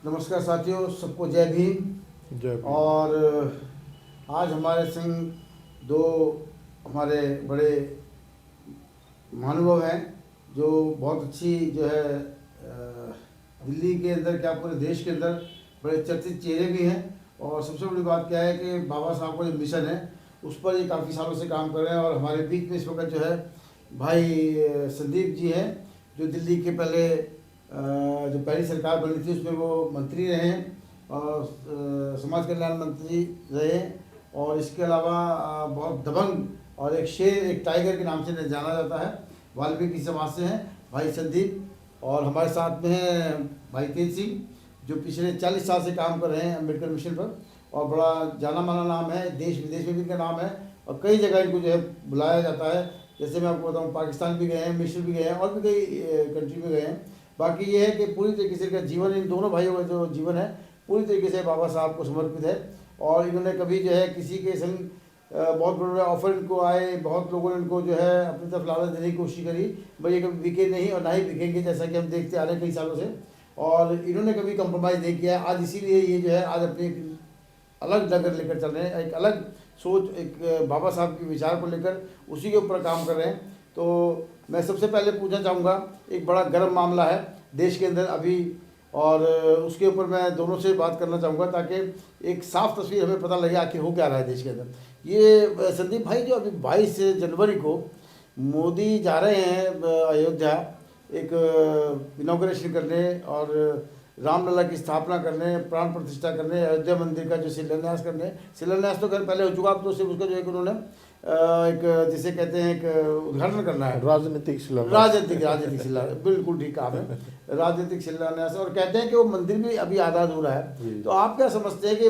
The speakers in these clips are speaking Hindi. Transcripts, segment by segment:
नमस्कार साथियों, सबको जय भीम। जय भीम। और आज हमारे संग दो हमारे बड़े महानुभव हैं जो बहुत अच्छी जो है दिल्ली के अंदर क्या पूरे देश के अंदर बड़े चर्चित चेहरे भी हैं। और सबसे बड़ी बात क्या है कि बाबा साहब का जो मिशन है उस पर ये काफ़ी सालों से काम कर रहे हैं। और हमारे बीच में इस वक्त जो है भाई संदीप जी हैं, जो दिल्ली के पहले जो पहली सरकार बनी थी उसमें वो मंत्री रहे हैं और समाज कल्याण मंत्री रहे। और इसके अलावा बहुत दबंग और एक शेर, एक टाइगर के नाम से जाना जाता है, वाल्मीकि समाज से हैं भाई संदीप। और हमारे साथ में हैं भाई तेज सिंह, जो पिछले 40 साल से काम कर रहे हैं अम्बेडकर मिशन पर, और बड़ा जाना माना नाम है, देश विदेश में भी इनका नाम है और कई जगह इनको जो है बुलाया जाता है। जैसे मैं आपको बताऊँ, पाकिस्तान भी गए हैं, मिस्र भी गए हैं और भी कई कंट्री में गए हैं। बाकी ये है कि पूरी तरीके से इनका जीवन, इन दोनों भाइयों का जो जीवन है पूरी तरीके से बाबा साहब को समर्पित है। और इन्होंने कभी जो है किसी के संग बहुत बड़े बड़े ऑफर इनको आए, बहुत लोगों ने इनको जो है अपनी तरफ लालच देने की कोशिश करी, भाई ये कभी बिके नहीं और ना ही बिकेंगे, जैसा कि हम देखते आ रहे हैं कई सालों से। और इन्होंने कभी कंप्रोमाइज़ नहीं किया है। आज इसीलिए ये जो है आज अपनी एक अलग डगर लेकर चल रहे हैं, एक अलग सोच, एक बाबा साहब के विचार को लेकर उसी के ऊपर काम कर रहे हैं। तो मैं सबसे पहले पूछना चाहूँगा, एक बड़ा गर्म मामला है देश के अंदर अभी, और उसके ऊपर मैं दोनों से बात करना चाहूँगा ताकि एक साफ तस्वीर हमें पता लगे आखिर हो क्या रहा है देश के अंदर। ये संदीप भाई, जो अभी 22 जनवरी को मोदी जा रहे हैं अयोध्या एक इनॉग्रेशन करने और रामलला की स्थापना करने, प्राण प्रतिष्ठा करने, अयोध्या मंदिर का जो शिलान्यास करने, शिलान्यास तो खैर पहले हो चुका, अब तो सिर्फ उसका जो एक उन्होंने एक जिसे कहते हैं एक उद्घाटन करना है, राजनीतिक शिलान्यास। राजनीतिक शिलान्यास, बिल्कुल ठीक कहा है, राजनीतिक शिलान्यास। और कहते हैं कि वो मंदिर भी अभी आज़ाद हो रहा है। तो आप क्या समझते हैं कि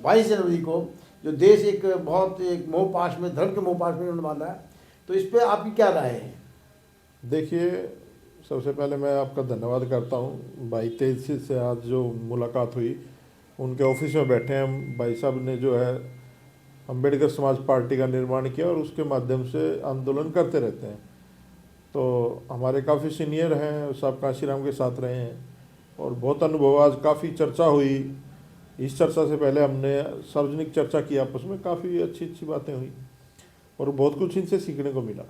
22 जनवरी को जो देश एक बहुत एक मोह पाश में, धर्म के मोह पाश में उन्होंने बांधा है, तो इस पर आपकी क्या राय है? देखिए, सबसे पहले मैं आपका धन्यवाद करता हूँ। भाई तेज से आज जो मुलाकात हुई, उनके ऑफिस में बैठे हैं हम। भाई साहब ने जो है अंबेडकर समाज पार्टी का निर्माण किया और उसके माध्यम से आंदोलन करते रहते हैं। तो हमारे काफ़ी सीनियर हैं, साहब काशीराम के साथ रहे हैं और बहुत अनुभव। आज काफ़ी चर्चा हुई, इस चर्चा से पहले हमने सार्वजनिक चर्चा की आपस में, काफ़ी अच्छी अच्छी बातें हुई और बहुत कुछ इनसे सीखने को मिला।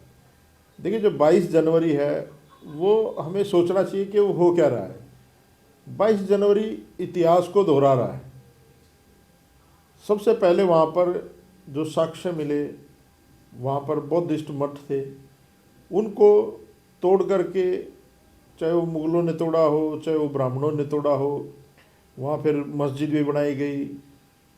देखिए, जो 22 जनवरी है वो हमें सोचना चाहिए कि वो हो क्या रहा है। 22 जनवरी इतिहास को दोहरा रहा है। सबसे पहले वहाँ पर जो साक्ष्य मिले, वहाँ पर बौद्धिस्ट मठ थे, उनको तोड़ करके, चाहे वो मुगलों ने तोड़ा हो चाहे वो ब्राह्मणों ने तोड़ा हो, वहाँ फिर मस्जिद भी बनाई गई।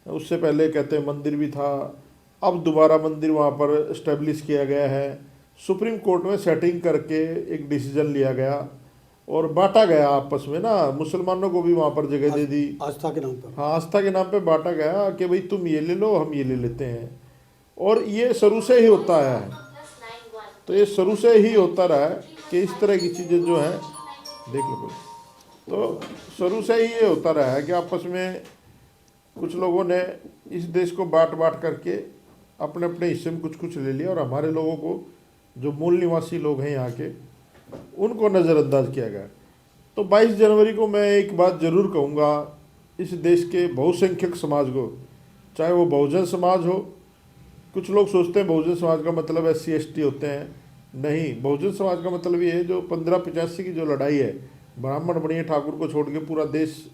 उससे पहले कहते हैं मंदिर भी था, अब दोबारा मंदिर वहाँ पर इस्टेब्लिश किया गया है। सुप्रीम कोर्ट में सेटिंग करके एक डिसीजन लिया गया और बांटा गया आपस में ना, मुसलमानों को भी वहाँ पर जगह दे दी, आस्था के नाम पर। हाँ, आस्था के नाम पे बांटा गया कि भाई तुम ये ले लो, हम ये ले लेते हैं। और ये शुरू से ही होता है, तो ये शुरू से ही होता रहा है कि इस तरह की चीज़ें जो हैं, देख लो, तो शुरू से ही ये होता रहा है कि आपस में कुछ लोगों ने इस देश को बांट बांट करके अपने अपने हिस्से में कुछ कुछ ले लिया और हमारे लोगों को, जो मूल निवासी लोग हैं यहाँ के, उनको नज़रअंदाज किया गया। तो 22 जनवरी को मैं एक बात ज़रूर कहूँगा इस देश के बहुसंख्यक समाज को, चाहे वो बहुजन समाज हो। कुछ लोग सोचते हैं बहुजन समाज का मतलब SC ST होते हैं, नहीं, बहुजन समाज का मतलब ये है जो 1585 की जो लड़ाई है, ब्राह्मण बनिए ठाकुर को छोड़ के पूरा देश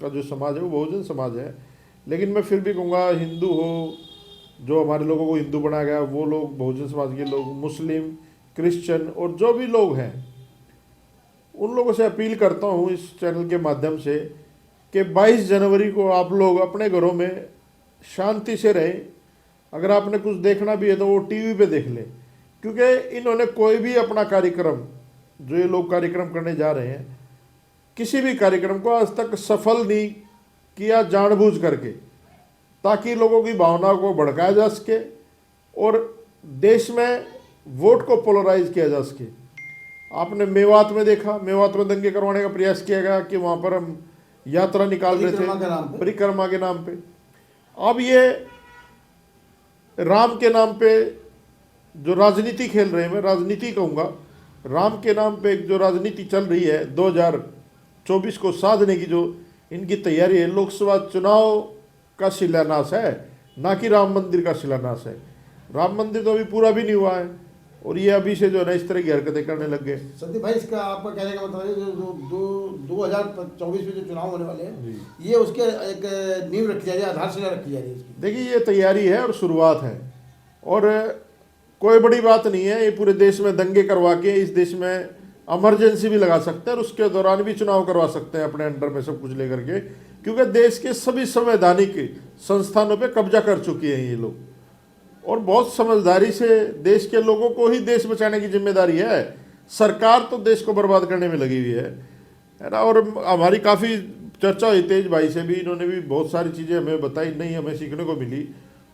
का जो समाज है वो बहुजन समाज है। लेकिन मैं फिर भी कहूँगा, हिंदू हो, जो हमारे लोगों को हिंदू बनाया गया, वो लोग बहुजन समाज के लोग, मुस्लिम, क्रिश्चियन और जो भी लोग हैं, उन लोगों से अपील करता हूँ इस चैनल के माध्यम से कि 22 जनवरी को आप लोग अपने घरों में शांति से रहें। अगर आपने कुछ देखना भी है तो वो टीवी पे देख लें, क्योंकि इन्होंने कोई भी अपना कार्यक्रम, जो ये लोग कार्यक्रम करने जा रहे हैं, किसी भी कार्यक्रम को आज तक सफल नहीं किया जानबूझ करके, ताकि लोगों की भावनाओं को भड़काया जा सके और देश में वोट को पोलराइज किया जा सके। आपने मेवात में देखा, मेवात में दंगे करवाने का प्रयास किया गया कि वहाँ पर हम यात्रा निकाल रहे थे परिक्रमा के नाम पे। अब ये राम के नाम पे जो राजनीति खेल रहे हैं, मैं राजनीति कहूँगा, राम के नाम पे जो राजनीति चल रही है 2024 को साधने की जो इनकी तैयारी है, लोकसभा चुनाव का शिलान्यास है, ना कि राम मंदिर का शिलान्यास है। राम मंदिर तो अभी पूरा भी नहीं हुआ है और ये अभी से जो है ना इस तरह की हरकतें करने लग गए। संदीप भाई, इसका आपका कहने का मतलब है जो 2024 में जो चुनाव होने वाले हैं, ये उसके एक नींव रखी जा रही है, आधारशिला रखी जा रही है इसकी। देखिए, ये तैयारी है और शुरुआत है और कोई बड़ी बात नहीं है। ये पूरे देश में दंगे करवा के इस देश में इमरजेंसी भी लगा सकते हैं और उसके दौरान भी चुनाव करवा सकते हैं अपने अंडर में सब कुछ लेकर के, क्योंकि देश के सभी संवैधानिक संस्थानों पे कब्जा कर चुके हैं ये लोग और बहुत समझदारी से देश के लोगों को ही देश बचाने की जिम्मेदारी है। सरकार तो देश को बर्बाद करने में लगी हुई है ना। और हमारी काफ़ी चर्चा हुई तेज भाई से भी, इन्होंने भी बहुत सारी चीज़ें हमें बताई, नहीं हमें सीखने को मिली।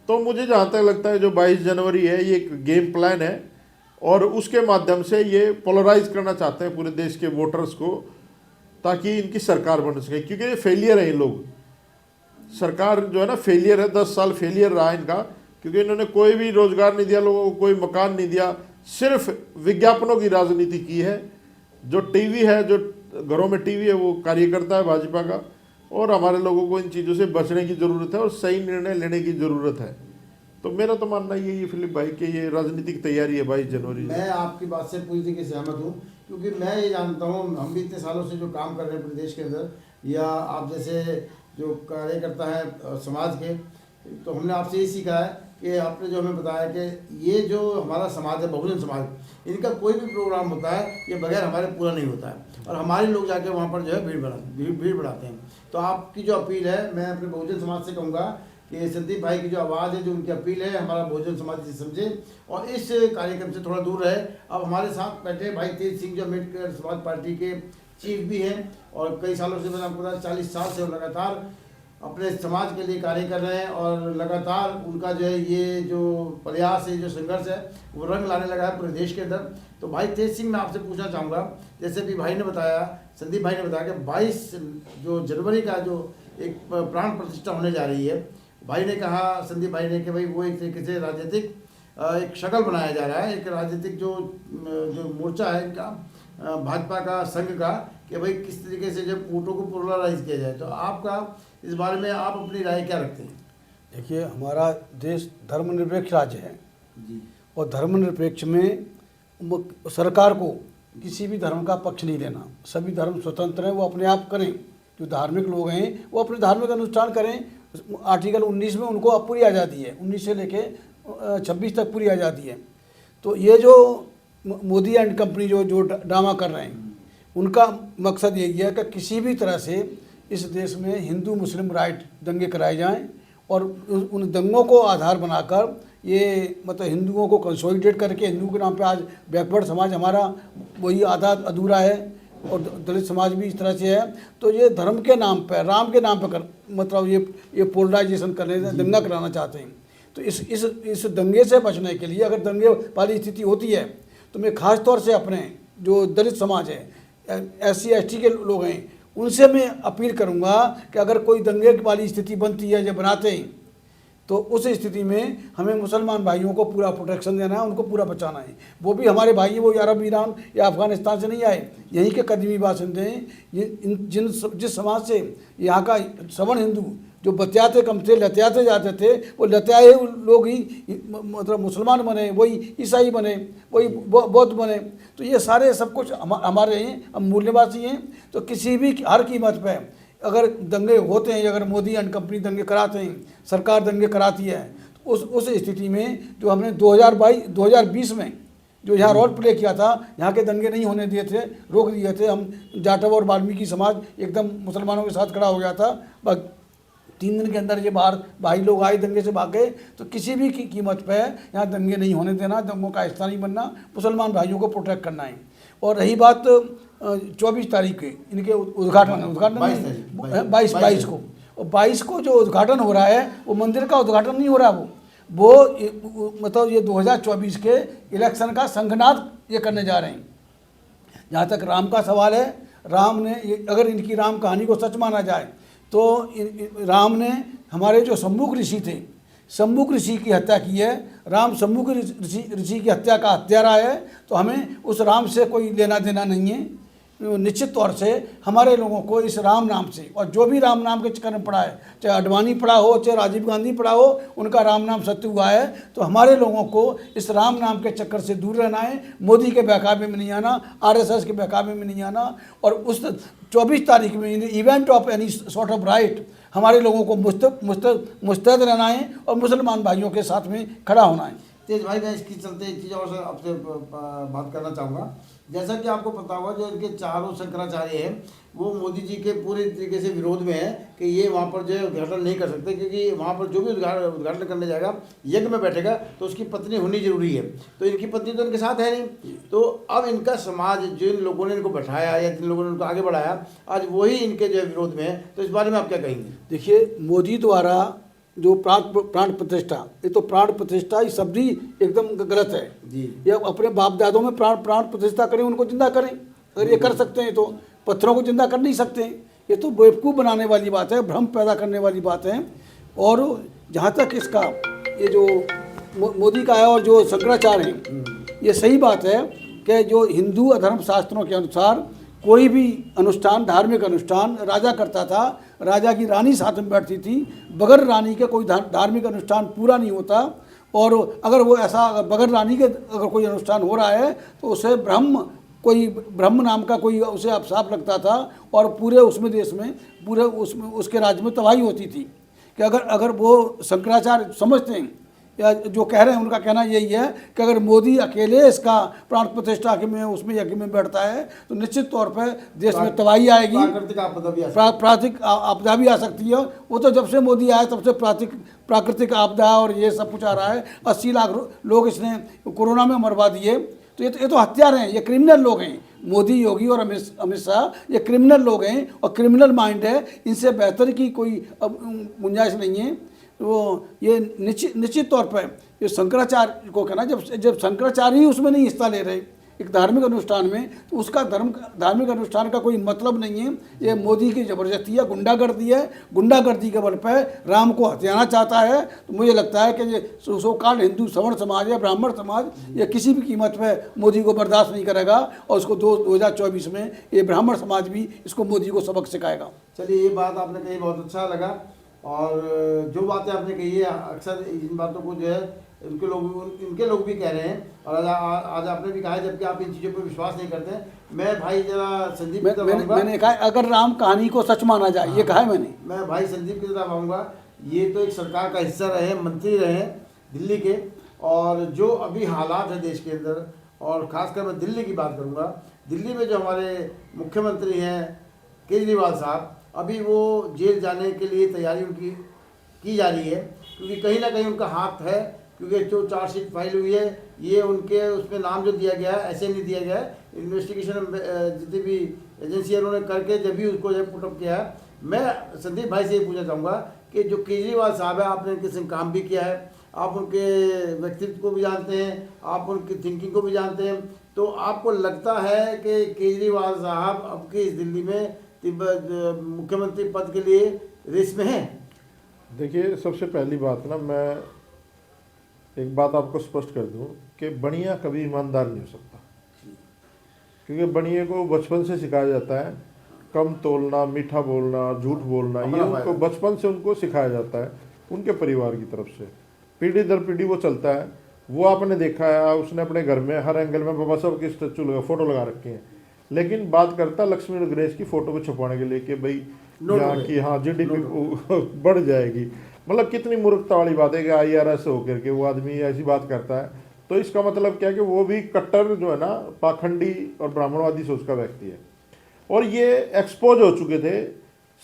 तो मुझे जहाँ तक लगता है जो 22 जनवरी है ये एक गेम प्लान है और उसके माध्यम से ये पोलराइज करना चाहते हैं पूरे देश के वोटर्स को, ताकि इनकी सरकार बन सके, क्योंकि ये फेलियर है। ये लोग सरकार जो है ना फेलियर है, 10 साल फेलियर रहा इनका, क्योंकि इन्होंने कोई भी रोजगार नहीं दिया लोगों को, कोई मकान नहीं दिया, सिर्फ विज्ञापनों की राजनीति की है। जो टीवी है, जो घरों में टीवी है, वो कार्य करता है भाजपा का। और हमारे लोगों को इन चीज़ों से बचने की ज़रूरत है और सही निर्णय लेने की ज़रूरत है। तो मेरा तो मानना यही है फिलिप भाई कि ये राजनीतिक तैयारी है 22 जनवरी। मैं आपकी बात से पूरी तरीके से सहमत हूँ, क्योंकि मैं ये जानता हूँ, हम भी इतने सालों से जो काम कर रहे हैं पूरे देश के अंदर, या आप जैसे जो कार्यकर्ता है समाज के, तो हमने आपसे ये सीखा है कि आपने जो हमें बताया कि ये जो हमारा समाज है, बहुजन समाज, इनका कोई भी प्रोग्राम होता है ये बगैर हमारे पूरा नहीं होता है और हमारे लोग जाके वहाँ पर जो है भीड़ बढ़ाते हैं। तो आपकी जो अपील है, मैं अपने बहुजन समाज से कहूँगा कि संदीप भाई की जो आवाज़ है, जो उनकी अपील है, हमारा बहुजन समाज इसे समझे और इस कार्यक्रम से थोड़ा दूर रहे। अब हमारे साथ बैठे भाई तेज सिंह, जो अम्बेडकर समाज पार्टी के चीफ भी हैं और कई सालों से, मैंने आपको बताया 40 साल से लगातार अपने समाज के लिए कार्य कर रहे हैं और लगातार उनका जो है ये जो प्रयास है, जो संघर्ष है, वो रंग लाने लगा है पूरे देश के अंदर। तो भाई तेज सिंह, मैं आपसे पूछना चाहूँगा, जैसे भी भाई ने बताया, संदीप भाई ने बताया कि 22 जो जनवरी का जो एक प्राण प्रतिष्ठा होने जा रही है, भाई ने कहा, संदीप भाई ने, कि भाई वो एक तरीके से राजनीतिक एक शक्ल बनाया जा रहा है, एक राजनीतिक जो मोर्चा है इनका, भाजपा का, संघ का, कि भाई किस तरीके से जब वोटों को पोलराइज किया जाए। तो आपका इस बारे में आप अपनी राय क्या रखते हैं? देखिए, हमारा देश धर्मनिरपेक्ष राज्य है जी, और धर्मनिरपेक्ष में सरकार को किसी भी धर्म का पक्ष नहीं लेना। सभी धर्म स्वतंत्र हैं, वो अपने आप करें। जो धार्मिक लोग हैं वो अपने धार्मिक अनुष्ठान करें। आर्टिकल 19 में उनको अब पूरी आज़ादी है, 19 से लेके 26 तक पूरी आज़ादी है। तो ये जो मोदी एंड कंपनी जो ड्रामा कर रहे हैं, उनका मकसद यही है कि किसी भी तरह से इस देश में हिंदू मुस्लिम राइट दंगे कराए जाएं और उन दंगों को आधार बनाकर ये मतलब हिंदुओं को कंसोलिडेट करके, हिंदुओं के नाम पे आज बैकवर्ड समाज हमारा वही आधा अधूरा है और दलित समाज भी इस तरह से है। तो ये धर्म के नाम पर, राम के नाम पर मतलब ये पोलराइजेशन करने, दंगा कराना चाहते हैं। तो इस दंगे से बचने के लिए, अगर दंगे वाली स्थिति होती है, तो मैं ख़ास तौर से अपने जो दलित समाज है, SC ST के लोग हैं, उनसे मैं अपील करूंगा कि अगर कोई दंगे वाली स्थिति बनती है, जब बनाते हैं, तो उस स्थिति में हमें मुसलमान भाइयों को पूरा प्रोटेक्शन देना है, उनको पूरा बचाना है। वो भी हमारे भाई, वो अरब, ईरान या अफ़गानिस्तान से नहीं आए, यहीं के कदीमी बासिंदे हैं। ये जिस समाज से यहाँ का सवर्ण हिंदू जो बतियाते कम थे, लतियाते जाते थे, वो लतियाए लोग ही मतलब मुसलमान बने, वही ईसाई बने, वही बौद्ध बने। तो ये सारे सब कुछ हमारे हैं, हम मूल्यवासी हैं। तो किसी भी हर कीमत पे अगर दंगे होते हैं, अगर मोदी एंड कंपनी दंगे कराते हैं, सरकार दंगे कराती है, तो उस स्थिति में जो हमने 2020 में जो यहाँ रोल प्ले किया था, यहाँ के दंगे नहीं होने दिए थे, रोक दिए थे। हम जाटव और वाल्मीकि समाज एकदम मुसलमानों के साथ खड़ा हो गया था। बस 3 दिन के अंदर ये बाहर भाई लोग आए, दंगे से भागे। तो किसी भी कीमत पे यहाँ दंगे नहीं होने देना, दंगों का हिस्सा नहीं बनना, मुसलमान भाइयों को प्रोटेक्ट करना है। और रही बात 24 तारीख के इनके उद्घाटन 22 को, और 22 को जो उद्घाटन हो रहा है, वो मंदिर का उद्घाटन नहीं हो रहा, वो मतलब ये 2024 के इलेक्शन का संघनाद ये करने जा रहे हैं। जहाँ तक राम का सवाल है, राम ने, अगर इनकी राम कहानी को सच माना जाए, तो राम ने हमारे जो सम्मुख ऋषि थे, सम्मुख ऋषि की हत्या की है। राम सम्मुख ऋषि की हत्या का हत्यारा है। तो हमें उस राम से कोई लेना देना नहीं है। निश्चित तौर से हमारे लोगों को इस राम नाम से, और जो भी राम नाम के चक्कर में पड़ा है, चाहे अडवाणी पड़ा हो, चाहे राजीव गांधी पड़ा हो, उनका राम नाम सत्य हुआ है। तो हमारे लोगों को इस राम नाम के चक्कर से दूर रहना है, मोदी के बहकावे में नहीं आना, आरएसएस के बहकावे में नहीं आना, और उस 24 तारीख में event of any sort of right हमारे लोगों को मुस्तैद रहना है और मुसलमान भाइयों के साथ में खड़ा होना है। तेज भाई, मैं इसकी चलते एक चीज़ और से आपसे बात करना चाहूँगा। जैसा कि आपको पता होगा, जो इनके चारों शंकराचार्य हैं वो मोदी जी के पूरे तरीके से विरोध में है कि ये वहाँ पर जो है उद्घाटन नहीं कर सकते, क्योंकि वहाँ पर जो भी उद्घाटन करने जाएगा, यज्ञ में बैठेगा, तो उसकी पत्नी होनी जरूरी है। तो इनकी पत्नी तो इनके साथ है नहीं। तो अब इनका समाज, जिन लोगों ने इनको बैठाया या जिन लोगों ने इनको आगे बढ़ाया, आज वही इनके जो है विरोध में है। तो इस बारे में आप क्या कहेंगे? देखिए, मोदी द्वारा जो प्राण प्रतिष्ठा, ये तो प्राण प्रतिष्ठा ये शब्द ही एकदम गलत है जी। ये अपने बाप दादों में प्राण प्रतिष्ठा करें, उनको जिंदा करें। अगर ये कर सकते हैं तो पत्थरों को जिंदा कर नहीं सकते। ये तो बेवकूफ़ बनाने वाली बात है, भ्रम पैदा करने वाली बात है। और जहाँ तक इसका ये जो मोदी का है और जो शंकराचार्य हैं, ये सही बात है कि जो हिंदू अधर्म शास्त्रों के अनुसार कोई भी अनुष्ठान, धार्मिक अनुष्ठान राजा करता था, राजा की रानी साथ में बैठती थी, बगैर रानी के कोई धार्मिक अनुष्ठान पूरा नहीं होता। और अगर वो ऐसा बगैर रानी के अगर कोई अनुष्ठान हो रहा है तो उसे ब्रह्म नाम का कोई उसे अपशाप लगता था, और पूरे उसमें देश में, पूरे उसमें उसके राज्य में तबाही होती थी। कि अगर वो शंकराचार्य समझते हैं या जो कह रहे हैं, उनका कहना यही है कि अगर मोदी अकेले इसका प्राण प्रतिष्ठा के में उसमें यज्ञ में बैठता है तो निश्चित तौर पर देश में तबाही आएगी, प्राकृतिक आपदा भी आ सकती है। वो तो जब से मोदी आया तब से प्राकृतिक आपदा और ये सब कुछ आ रहा है। 80 लाख लोग इसने कोरोना में मरवा दिए। तो ये तो हत्यारे हैं, ये क्रिमिनल लोग हैं। मोदी, योगी और अमित शाह ये क्रिमिनल लोग हैं और क्रिमिनल माइंड है। इनसे बेहतर की कोई गुंजाइश नहीं है। तो ये निश्चित तौर पर ये शंकराचार्य को कहना, जब शंकराचार्य ही उसमें नहीं हिस्सा ले रहे एक धार्मिक अनुष्ठान में, तो उसका धार्मिक अनुष्ठान का कोई मतलब नहीं है। ये मोदी की ज़बरदस्ती है, गुंडागर्दी है। गुंडागर्दी के बल पर राम को हथियाना चाहता है। तो मुझे लगता है कि ये सो-कॉल्ड हिंदू सवर्ण समाज या ब्राह्मण समाज ये किसी भी कीमत पर मोदी को बर्दाश्त नहीं करेगा, और उसको 2024 में ये ब्राह्मण समाज भी इसको मोदी को सबक सिखाएगा। चलिए, ये बात आपने कही, बहुत अच्छा लगा। और जो बातें आपने कही है, अक्सर इन बातों को जो है इनके लोग भी कह रहे हैं, और आज आपने भी कहा है, जबकि आप इन चीज़ों पर विश्वास नहीं करते। मैं भाई जरा संदीप की तरफ मैंने कहा अगर राम कहानी को सच माना जाए, ये कहा है मैंने। मैं भाई संदीप की तरफ आऊँगा। ये तो एक सरकार का हिस्सा रहे, मंत्री रहे दिल्ली के, और जो अभी हालात है देश के अंदर, और ख़ासकर मैं दिल्ली की बात करूँगा। दिल्ली में जो हमारे मुख्यमंत्री हैं केजरीवाल साहब, अभी वो जेल जाने के लिए तैयारी उनकी की जा रही है, क्योंकि कहीं ना कहीं उनका हाथ है। क्योंकि जो चार्जशीट फाइल हुई है, ये उनके उसमें नाम जो दिया गया है ऐसे नहीं दिया गया है। इन्वेस्टिगेशन जितनी भी एजेंसी उन्होंने करके जब भी उसको जब पुटअप किया है। मैं संदीप भाई से ये पूछना चाहूँगा कि जो केजरीवाल साहब है, आपने इनके संग काम भी किया है, आप उनके व्यक्तित्व को भी जानते हैं, आप उनकी थिंकिंग को भी जानते हैं। तो आपको लगता है कि केजरीवाल साहब अब की इस दिल्ली में मुख्यमंत्री पद के लिए रेस में हैं? देखिए, सबसे पहली बात ना, मैं एक बात आपको स्पष्ट कर दूं कि बनिया कभी ईमानदार नहीं हो सकता, क्योंकि बनिए को बचपन से सिखाया जाता है कम तोलना, मीठा बोलना, झूठ बोलना। ये उनको बचपन से उनको सिखाया जाता है उनके परिवार की तरफ से, पीढ़ी दर पीढ़ी वो चलता है। वो आपने देखा है, उसने अपने घर में हर एंगल में बाबा साहब की स्टैचू लगा, फोटो लगा रखे हैं, लेकिन बात करता लक्ष्मी और गणेश की फोटो को छुपाने के लिए कि भाई यहाँ की GDP बढ़ जाएगी। मतलब कितनी मूर्खता वाली बात है कि IRS होकर के वो आदमी ऐसी बात करता है। तो इसका मतलब क्या है कि वो भी कट्टर जो है ना, पाखंडी और ब्राह्मणवादी सोच का व्यक्ति है। और ये एक्सपोज हो चुके थे,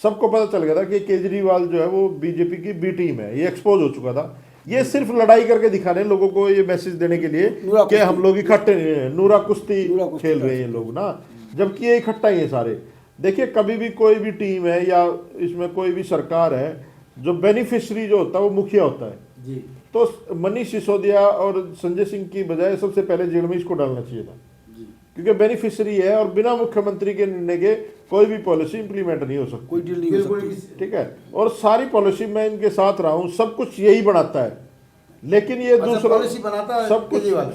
सबको पता चल गया था कि केजरीवाल जो है वो बीजेपी की बी टीम है, ये एक्सपोज हो चुका था। ये सिर्फ लड़ाई करके दिखा रहे हैं लोगों को, ये मैसेज देने के लिए कि हम लोग इकट्ठे नूरा कुश्ती खेल रहे हैं लोग ना, जबकि ये इकट्ठा ही है सारे। देखिए, कभी भी कोई भी टीम है या इसमें कोई भी सरकार है, जो बेनिफिशरी जो होता है वो मुखिया होता है जी। तो मनीष सिसोदिया और संजय सिंह की बजाय सबसे पहले जेल में इसको डालना चाहिए था जी। क्योंकि बेनिफिशरी है और बिना मुख्यमंत्री के निर्णय के कोई भी पॉलिसी इंप्लीमेंट नहीं हो सकती, कोई डील नहीं हो सकती। ठीक है। और सारी पॉलिसी मैं इनके साथ रहा हूँ, सब कुछ यही बनाता है, लेकिन ये दूसरा पॉलिसी बनाता है,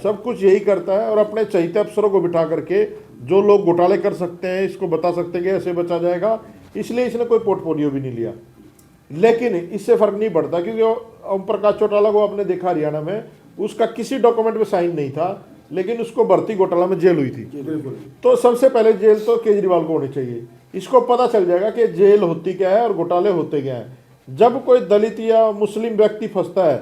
सब कुछ यही करता है और अपने चहीते अफसरों को बिठा करके जो लोग घोटाले कर सकते हैं इसको बता सकते हैं कि ऐसे बचा जाएगा, इसलिए इसने कोई पोर्टफोलियो भी नहीं लिया। लेकिन इससे फर्क नहीं पड़ता, क्योंकि ओम प्रकाश चौटाला को आपने देखा हरियाणा में, उसका किसी डॉक्यूमेंट में साइन नहीं था, लेकिन उसको भर्ती घोटाला में जेल हुई थी। तो सबसे पहले जेल तो केजरीवाल को होनी चाहिए। इसको पता चल जाएगा कि जेल होती क्या है और घोटाले होते क्या है। जब कोई दलित या मुस्लिम व्यक्ति फंसता है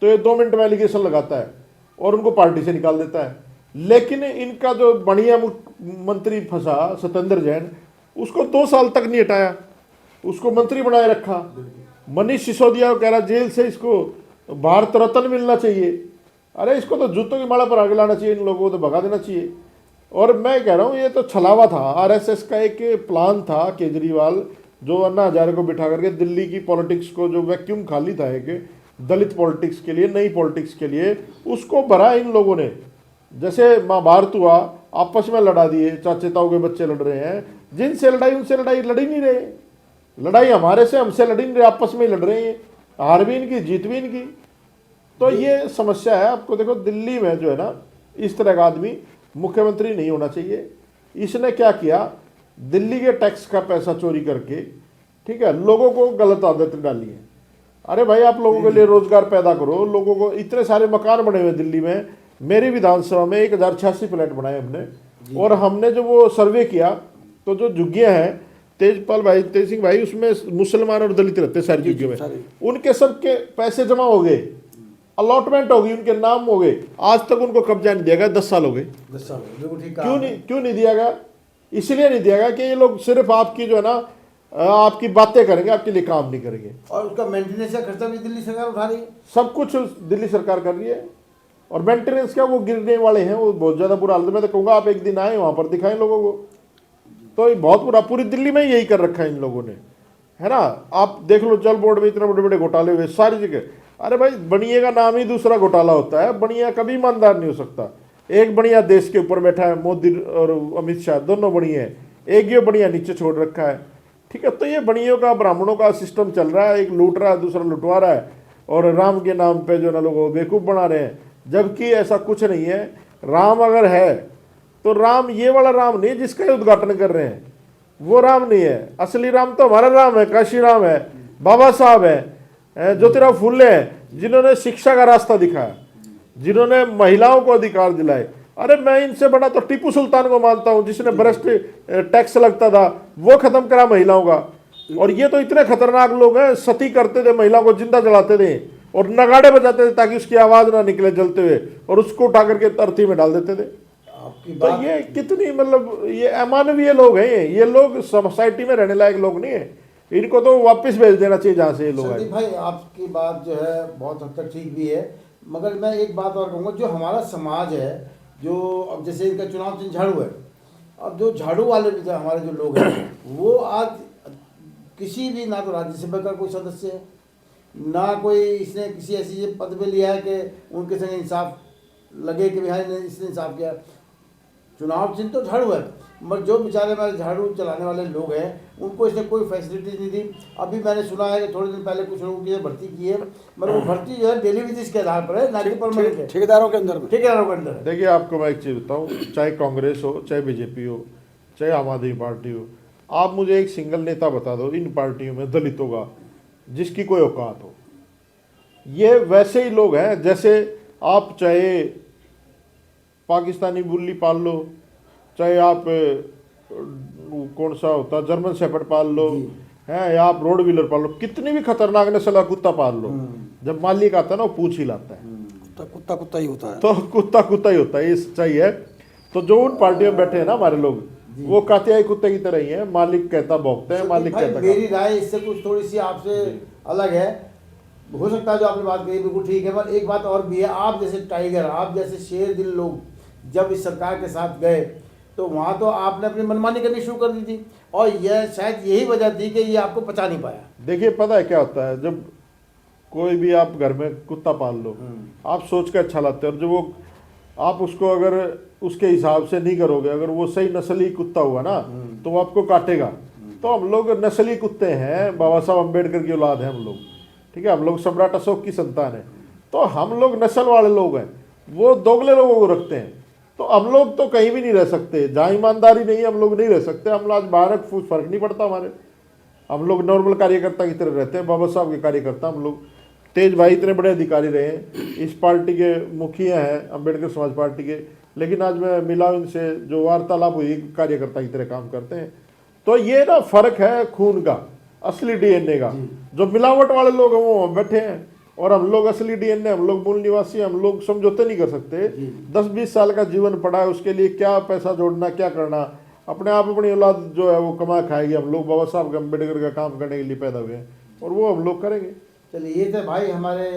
तो ये 2 मिनट में एलिगेशन लगाता है और उनको पार्टी से निकाल देता है। लेकिन इनका जो बढ़िया मंत्री फंसा सत्येंद्र जैन, उसको 2 साल तक नहीं हटाया, उसको मंत्री बनाए रखा। मनीष सिसोदिया को कह रहा जेल से इसको भारत रत्न मिलना चाहिए। अरे इसको तो जूतों की माला पर आगे लाना चाहिए, इन लोगों को तो भगा देना चाहिए। और मैं कह रहा हूँ ये तो छलावा था, आरएसएस का एक प्लान था। केजरीवाल जो अन्ना हजारे को बिठा करके दिल्ली की पॉलिटिक्स को, जो वैक्यूम खाली था एक दलित पॉलिटिक्स के लिए, नई पॉलिटिक्स के लिए, उसको भरा इन लोगों ने। जैसे महाभारत हुआ, आपस में लड़ा दिए, चाचे ताऊ के बच्चे लड़ रहे हैं, जिनसे लड़ाई उनसे लड़ाई लड़ ही नहीं रहे। लड़ाई हमारे से, हमसे लड़ नहीं रहे, आपस में ही लड़ रहे हैं, हार भी इनकी जीत भी इनकी। तो ये समस्या है। आपको देखो दिल्ली में जो है ना, इस तरह का आदमी मुख्यमंत्री नहीं होना चाहिए। इसने क्या किया, दिल्ली के टैक्स का पैसा चोरी करके, ठीक है, लोगों को गलत आदत डाली है। अरे भाई आप लोगों के लिए रोजगार पैदा करो, लोगों को इतने सारे मकान बने हुए दिल्ली में। मेरी विधानसभा में 1086 फ्लैट बनाए हमने, और हमने जो वो सर्वे किया तो जो झुग्गियां हैं तेजपाल भाई, तेज सिंह भाई, उसमें मुसलमान और दलित रहते सारी झुग्गियों में, उनके सबके पैसे जमा हो गए, अलॉटमेंट हो गई, उनके नाम हो गए। आज तक उनको कब्जा नहीं दिया गया, 10 साल हो गए। 10 साल क्यों नहीं दिया गया? इसलिए नहीं दिया गया कि ये लोग सिर्फ आपकी जो है ना, आपकी बातें करेंगे, आपके लिए काम नहीं करेंगे। और उसका मेंटेनेंस का खर्चा भी दिल्ली सरकार उठा रही है, सब कुछ दिल्ली सरकार कर रही है। और मेंटेनेंस क्या, वो गिरने वाले हैं, वो बहुत ज्यादा बुरा हालत। मैं तो कहूँगा आप एक दिन आए वहां पर दिखाएं लोगों को, तो ये बहुत बुरा, पूरी दिल्ली में यही कर रखा है इन लोगों ने, है ना। आप देख लो जल बोर्ड में इतने बड़े बड़े घोटाले हुए सारी जगह। अरे भाई बनिए का नाम ही दूसरा घोटाला होता है, बनिया कभी ईमानदार नहीं हो सकता। एक बढ़िया देश के ऊपर बैठा है, मोदी और अमित शाह दोनों बढ़िया है, एक ये बढ़िया नीचे छोड़ रखा है, ठीक है। तो ये बढ़ियों का, ब्राह्मणों का सिस्टम चल रहा है, एक लूट रहा है, दूसरा लुटवा रहा है, और राम के नाम पे जो ना लोगों को बेवकूफ़ बना रहे हैं, जबकि ऐसा कुछ नहीं है। राम अगर है तो राम ये वाला राम नहीं जिसका उद्घाटन कर रहे हैं, वो राम नहीं है। असली राम तो हमारा राम है, काशी राम है, बाबा साहब है, ज्योतिराव फुले हैं, जिन्होंने शिक्षा का रास्ता दिखाया, जिन्होंने महिलाओं को अधिकार दिलाए। अरे मैं इनसे बड़ा तो टीपू सुल्तान को मानता हूं, जिसने भ्रष्ट टैक्स लगता था वो खत्म करा महिलाओं का। और ये तो इतने खतरनाक लोग हैं, सती करते थे, महिलाओं को जिंदा जलाते थे और नगाड़े बजाते थे ताकि उसकी आवाज ना निकले जलते हुए, और उसको उठा करके धरती में डाल देते थे। तो ये कितनी, मतलब ये अमानवीय लोग हैं, ये लोग सोसाइटी में रहने लायक लोग नहीं है। इनको तो वापस भेज देना चाहिए जहाँ से ये लोग आए। भाई आपकी बात जो है बहुत हद तक ठीक भी है, मगर मैं एक बात और कहूँगा, जो हमारा समाज है, जो अब जैसे इनका चुनाव चिन्ह झाड़ू है, अब जो झाड़ू वाले जो हमारे जो लोग हैं, वो आज किसी भी, ना तो राज्यसभा का कोई सदस्य है, ना कोई इसने किसी ऐसी पद पे लिया है कि उनके संग इंसाफ लगे कि भाई इसने इंसाफ किया। चुनाव चिन्ह तो झाड़ू है, मगर जो बेचारे हमारे झाड़ू चलाने वाले लोग हैं उनको इसने कोई फैसिलिटीज नहीं दी। अभी मैंने सुना है कि थोड़े दिन पहले कुछ लोगों की भर्ती की है, मगर वो भर्ती जो है डेली बेसिस के आधार पर है, ना कि परमानेंट है, ठेकेदारों के अंदर। ठेकेदारों के अंदर। देखिए आपको मैं एक चीज़ बताऊँ, चाहे कांग्रेस हो, चाहे बीजेपी हो, चाहे आम आदमी पार्टी हो, आप मुझे एक सिंगल नेता बता दो इन पार्टियों में दलितों का जिसकी कोई औकात हो। ये वैसे ही लोग हैं जैसे आप चाहे पाकिस्तानी बुल्ली पाल लो, चाहे आप कौन सा होता है जर्मन शेफर्ड पाल लो, है, या आप रोड व्हीलर पाल लो, कितनी भी खतरनाक नस्ल का कुत्ता पाल लो, जब मालिक आता है ना वो पूछ ही लाता है। कुत्ता कुत्ता ही होता है, तो कुत्ता ही होता है, ये सच्चाई है। तो जो उन पार्टियों में बैठे हैं ना हमारे लोग, वो कातियाई कुत्ते की तरह ही है, मालिक कहता भौंकते हैं, मालिक कहता। मेरी राय इससे कुछ थोड़ी सी आपसे अलग है, हो सकता है जो आपने बात कही बिल्कुल ठीक है, पर एक बात और भी है। आप जैसे टाइगर, आप जैसे शेर दिल लोग जब इस सरकार के साथ गए तो वहाँ तो आपने अपनी मनमानी करनी शुरू कर दी थी, और यह शायद यही वजह थी कि ये आपको पचा नहीं पाया। देखिए पता है क्या होता है, जब कोई भी आप घर में कुत्ता पाल लो, आप सोच के अच्छा लाते हैं, और जब वो आप उसको अगर उसके हिसाब से नहीं करोगे, अगर वो सही नस्ली कुत्ता हुआ ना तो वो आपको काटेगा। तो हम लोग नस्ली कुत्ते हैं, बाबा साहब अम्बेडकर की औलाद है हम लोग, ठीक है, हम लोग सम्राट अशोक की संतान है। तो हम लोग नस्ल वाले लोग हैं, वो दोगले लोगों को रखते हैं। तो हम लोग तो कहीं भी नहीं रह सकते, जहाँ ईमानदारी नहीं है हम लोग नहीं रह सकते। हम आज बाहर कुछ फर्क नहीं पड़ता हमारे, हम लोग नॉर्मल कार्यकर्ता की तरह रहते हैं। बाबा साहब के कार्यकर्ता हम लोग। तेज भाई इतने बड़े अधिकारी रहे हैं, इस पार्टी के मुखिया हैं अम्बेडकर समाज पार्टी के, लेकिन आज मैं मिला इनसे, जो वार्तालाप हुई, कार्यकर्ता की तरह काम करते हैं। तो ये ना फर्क है खून का, असली डीएनए का। जो मिलावट वाले लोग हैं वो बैठे हैं, और हम लोग असली डीएनए, हम लोग मूल निवासी, हम लोग समझौते नहीं कर सकते। 10-20 साल का जीवन पड़ा है, उसके लिए क्या पैसा जोड़ना, क्या करना, अपने आप अपनी औलाद जो है वो कमा खाएगी। हम लोग बाबा साहब अम्बेडकर का काम करने के लिए पैदा हुए हैं, और वो हम लोग करेंगे। चलिए, ये थे भाई हमारे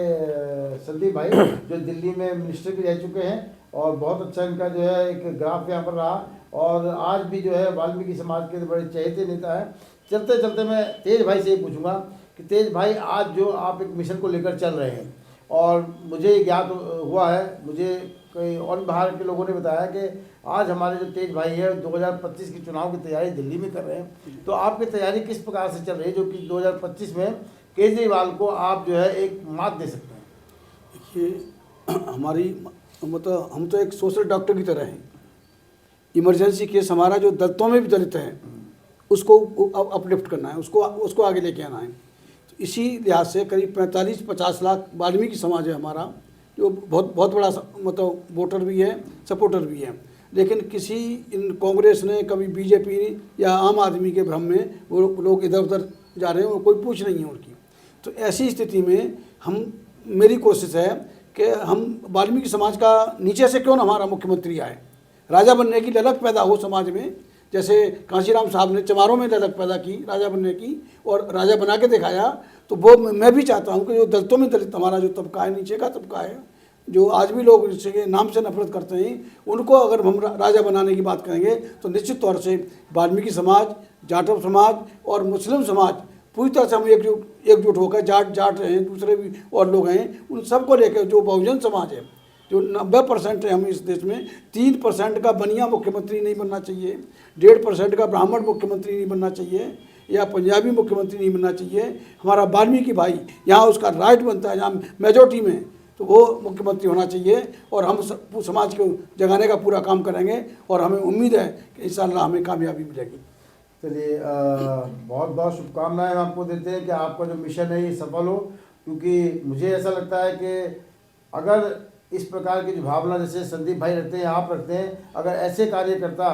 संदीप भाई, जो दिल्ली में मिनिस्टर भी रह चुके हैं, और बहुत अच्छा इनका जो है एक ग्राफ यहाँ पर रहा, और आज भी जो है वाल्मीकि समाज के बड़े चहेते नेता है। चलते चलते मैं तेज भाई से ये पूछूंगा कि तेज भाई, आज जो आप एक मिशन को लेकर चल रहे हैं, और मुझे ज्ञात हुआ है, मुझे कई और बाहर के लोगों ने बताया कि आज हमारे जो तेज भाई है 2025 की चुनाव की तैयारी दिल्ली में कर रहे हैं। तो आपकी तैयारी किस प्रकार से चल रही है, जो कि 2025 में केजरीवाल को आप जो है एक मात दे सकते हैं? देखिए, हमारी मतलब हम तो एक सोशल डॉक्टर की तरह हैं। इमरजेंसी केस हमारा जो दलितों में भी दलित हैं उसको अपलिफ्ट करना है, उसको आगे लेके आना है। तो इसी लिहाज से करीब 45-50 लाख वाल्मीकि समाज है हमारा, जो बहुत बड़ा मतलब वोटर भी है, सपोर्टर भी है। लेकिन किसी इन कांग्रेस ने, कभी बीजेपी या आम आदमी के भ्रम में वो लोग इधर उधर जा रहे हैं, और कोई पूछ नहीं है उनकी। तो ऐसी स्थिति में मेरी कोशिश है कि हम वाल्मीकि समाज का नीचे से क्यों ना हमारा मुख्यमंत्री आए, राजा बनने की ललक पैदा हो समाज में। जैसे कांशीराम साहब ने चमारों में ललक पैदा की राजा बनने की, और राजा बना के दिखाया। तो वो मैं भी चाहता हूँ कि जो दलितों में दलित हमारा जो तबका है, नीचे का तबका है, जो आज भी लोग इसके नाम से नफरत करते हैं, उनको अगर हम राजा बनाने की बात करेंगे तो निश्चित तौर से वाल्मीकि समाज, जाटव समाज और मुस्लिम समाज पूरी तरह से हम एकजुट होकर, जाट रहे हैं, दूसरे भी और लोग हैं, उन सबको लेकर जो बहुजन समाज है, जो 90% है हम इस देश में, 3% का बनिया मुख्यमंत्री नहीं बनना चाहिए, 1.5% का ब्राह्मण मुख्यमंत्री नहीं बनना चाहिए, या पंजाबी मुख्यमंत्री नहीं बनना चाहिए। हमारा वाल्मीकि भाई यहाँ उसका राइट बनता है, जहाँ मेजोरिटी में, तो वो मुख्यमंत्री होना चाहिए। और हम समाज को जगाने का पूरा काम करेंगे, और हमें उम्मीद है कि इंशाअल्लाह हमें कामयाबी मिलेगी। चलिए, बहुत बहुत शुभकामनाएं हम आपको देते हैं कि आपका जो मिशन है ये सफल हो, क्योंकि मुझे ऐसा लगता है कि अगर इस प्रकार की जो भावना जैसे संदीप भाई रखते हैं, आप रखते हैं, अगर ऐसे कार्यकर्ता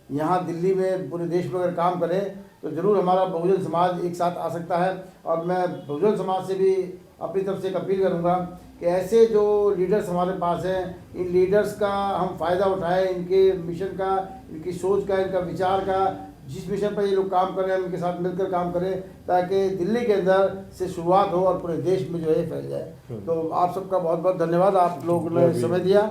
यहाँ दिल्ली में, पूरे देश में अगर काम करें, तो ज़रूर हमारा बहुजन समाज एक साथ आ सकता है। और मैं बहुजन समाज से भी अपनी तरफ से एक अपील करूँगा कि ऐसे जो लीडर्स हमारे पास हैं, इन लीडर्स का हम फ़ायदा उठाएं, इनके मिशन का, इनकी सोच का, इनका विचार का, जिस मिशन पर ये लोग काम कर रहे हैं, उनके साथ मिलकर काम करें, ताकि दिल्ली के अंदर से शुरुआत हो और पूरे देश में जो है फैल जाए। तो आप सबका बहुत बहुत धन्यवाद, आप लोगों ने समय दिया।